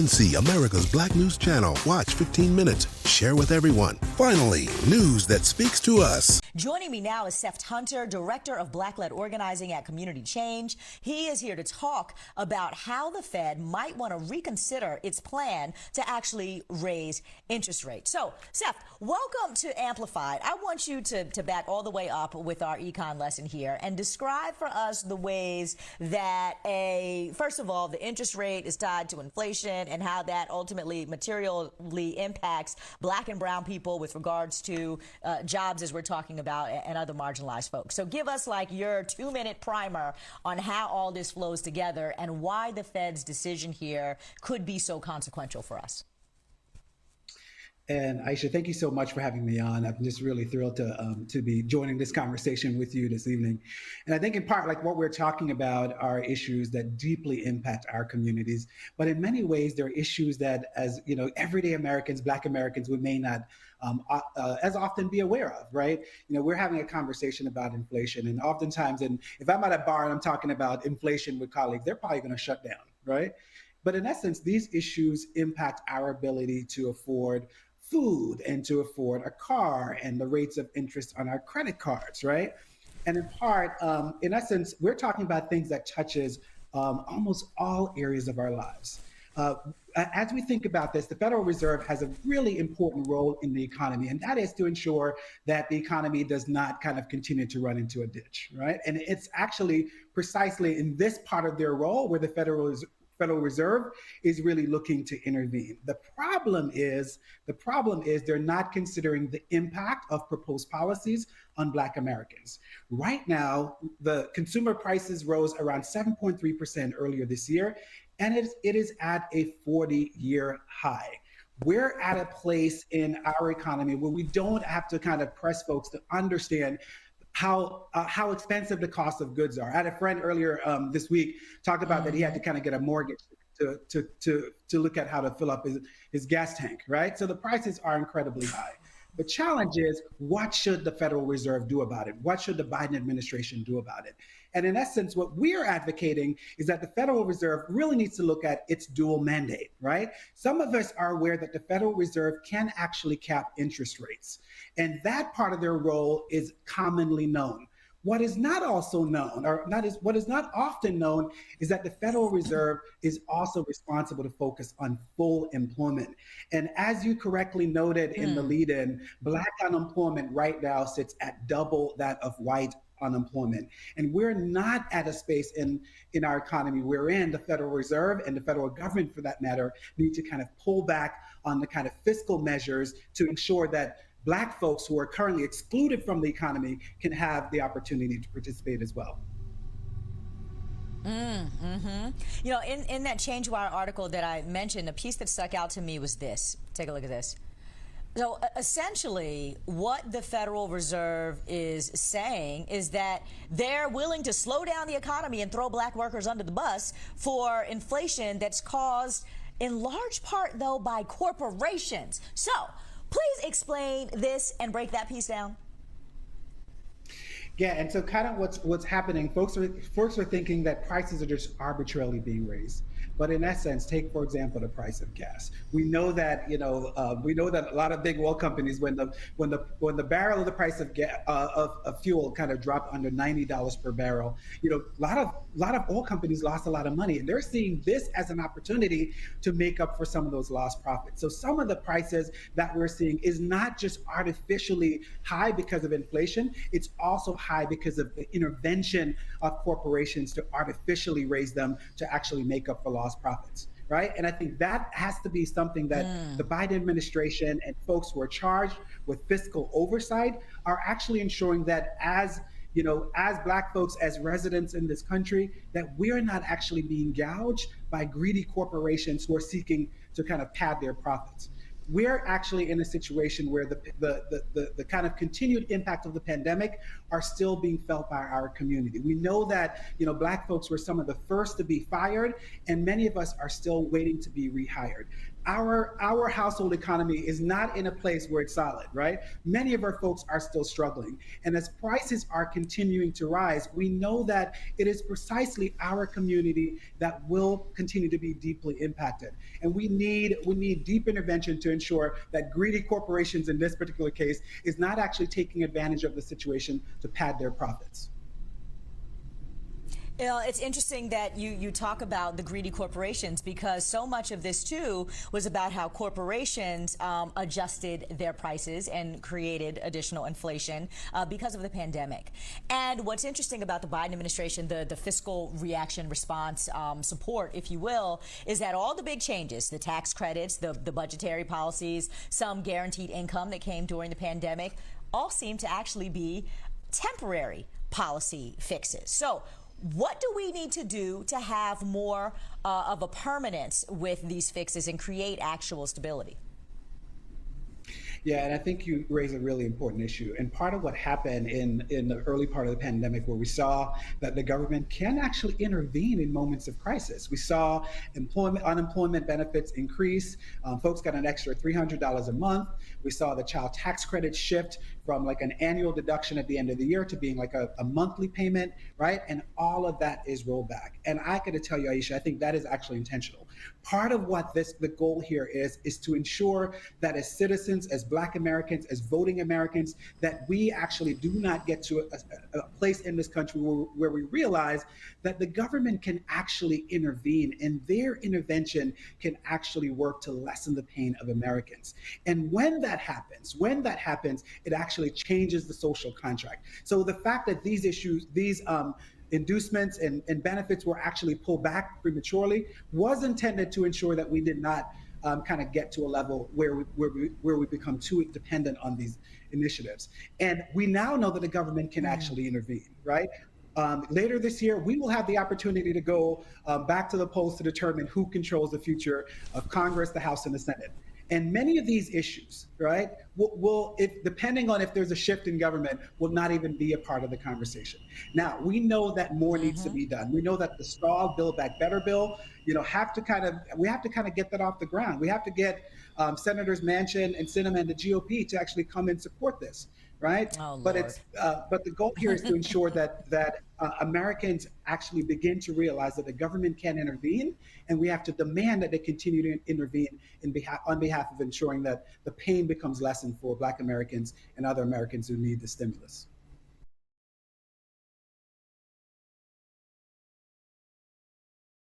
GNC, America's Black News Channel. Watch 15 minutes. Share with everyone. Finally, news that speaks to us. Joining me now is Seft Hunter, Director of Black-Led Organizing at Community Change. He is here to talk about how the Fed might want to reconsider its plan to actually raise interest rates. So, Seft, welcome to Amplified. I want you to back all the way up with our econ lesson here and describe for us the ways that first of all, the interest rate is tied to inflation and how that ultimately materially impacts Black and brown people with regards to jobs, as we're talking about, and other marginalized folks. So give us like your 2-minute primer on how all this flows together and why the Fed's decision here could be so consequential for us. And Aisha, thank you so much for having me on. I'm just really thrilled to be joining this conversation with you this evening. And I think in part, like what we're talking about are issues that deeply impact our communities. But in many ways, they're issues that, as you know, everyday Americans, Black Americans, we may not as often be aware of, right? You know, we're having a conversation about inflation, and oftentimes, and if I'm at a bar and I'm talking about inflation with colleagues, they're probably going to shut down, right? But in essence, these issues impact our ability to afford food and to afford a car and the rates of interest on our credit cards, right? And in part, in essence, we're talking about things that touches almost all areas of our lives. As we think about this, the Federal Reserve has a really important role in the economy, and that is to ensure that the economy does not kind of continue to run into a ditch, right? And it's actually precisely in this part of their role where the Federal Reserve is really looking to intervene. The problem is they're not considering the impact of proposed policies on Black Americans. Right now, the consumer prices rose around 7.3% earlier this year, and it is at a 40-year high. We're at a place in our economy where we don't have to kind of press folks to understand how expensive the cost of goods are. I had a friend earlier this week talk about that he had to kind of get a mortgage to look at how to fill up his gas tank, right? So the prices are incredibly high. The challenge is, what should the Federal Reserve do about it? What should the Biden administration do about it? And in essence, what we're advocating is that the Federal Reserve really needs to look at its dual mandate, right? Some of us are aware that the Federal Reserve can actually cap interest rates, and that part of their role is commonly known. What is not also known, what is not often known, is that the Federal Reserve is also responsible to focus on full employment. And as you correctly noted in the lead-in, Black unemployment right now sits at double that of white unemployment. And we're not at a space in our economy wherein the Federal Reserve and the federal government, for that matter, need to kind of pull back on the kind of fiscal measures to ensure that Black folks who are currently excluded from the economy can have the opportunity to participate as well. You know, in that ChangeWire article that I mentioned, a piece that stuck out to me was this. Take a look at this. So essentially, what the Federal Reserve is saying is that they're willing to slow down the economy and throw Black workers under the bus for inflation that's caused in large part, though, by corporations. So please explain this and break that piece down. Yeah, and so kind of what's happening, folks are thinking that prices are just arbitrarily being raised. But in essence, take, for example, the price of gas. We know that, a lot of big oil companies, when the barrel of the price of fuel kind of dropped under $90 per barrel, a lot of oil companies lost a lot of money, and they're seeing this as an opportunity to make up for some of those lost profits. So some of the prices that we're seeing is not just artificially high because of inflation, it's also high because of the intervention of corporations to artificially raise them to actually make up for lost profits, right? And I think that has to be something that the Biden administration and folks who are charged with fiscal oversight are actually ensuring that as Black folks, as residents in this country, that we're not actually being gouged by greedy corporations who are seeking to kind of pad their profits. we're actually in a situation where the kind of continued impact of the pandemic are still being felt by our community. We know that, Black folks were some of the first to be fired, and many of us are still waiting to be rehired. Our household economy is not in a place where it's solid, right? Many of our folks are still struggling. And as prices are continuing to rise, we know that it is precisely our community that will continue to be deeply impacted. And we need deep intervention to ensure that greedy corporations in this particular case is not actually taking advantage of the situation to pad their profits. It's interesting that you talk about the greedy corporations, because so much of this, too, was about how corporations adjusted their prices and created additional inflation because of the pandemic. And what's interesting about the Biden administration, the fiscal reaction response support, if you will, is that all the big changes, the tax credits, the budgetary policies, some guaranteed income that came during the pandemic, all seem to actually be temporary policy fixes. So what do we need to do to have more of a permanence with these fixes and create actual stability? Yeah, and I think you raise a really important issue. And part of what happened in the early part of the pandemic, where we saw that the government can actually intervene in moments of crisis. We saw unemployment benefits increase. Folks got an extra $300 a month. We saw the child tax credit shift from like an annual deduction at the end of the year to being like a monthly payment, right? And all of that is rolled back. And I got to tell you, Aisha, I think that is actually intentional. Part of what the goal here is to ensure that as citizens, as Black Americans, as voting Americans, that we actually do not get to a place in this country where we realize that the government can actually intervene, and their intervention can actually work to lessen the pain of Americans. And when that happens, it actually changes the social contract. So the fact that these issues, these inducements and benefits were actually pulled back prematurely was intended to ensure that we did not kind of get to a level where we become too dependent on these initiatives. And we now know that the government can actually intervene, right? Later this year, we will have the opportunity to go back to the polls to determine who controls the future of Congress, the House, and the Senate. And many of these issues, right, will depending on if there's a shift in government, will not even be a part of the conversation. Now, we know that more needs to be done. We know that the stalled Build Back Better bill, we have to kind of get that off the ground. We have to get Senators Manchin and Sinema and the GOP to actually come and support this, right? Oh, but Lord. but the goal here is to ensure that Americans actually begin to realize that the government can intervene, and we have to demand that they continue to intervene on behalf of ensuring that the pain becomes lessened for Black Americans and other Americans who need the stimulus.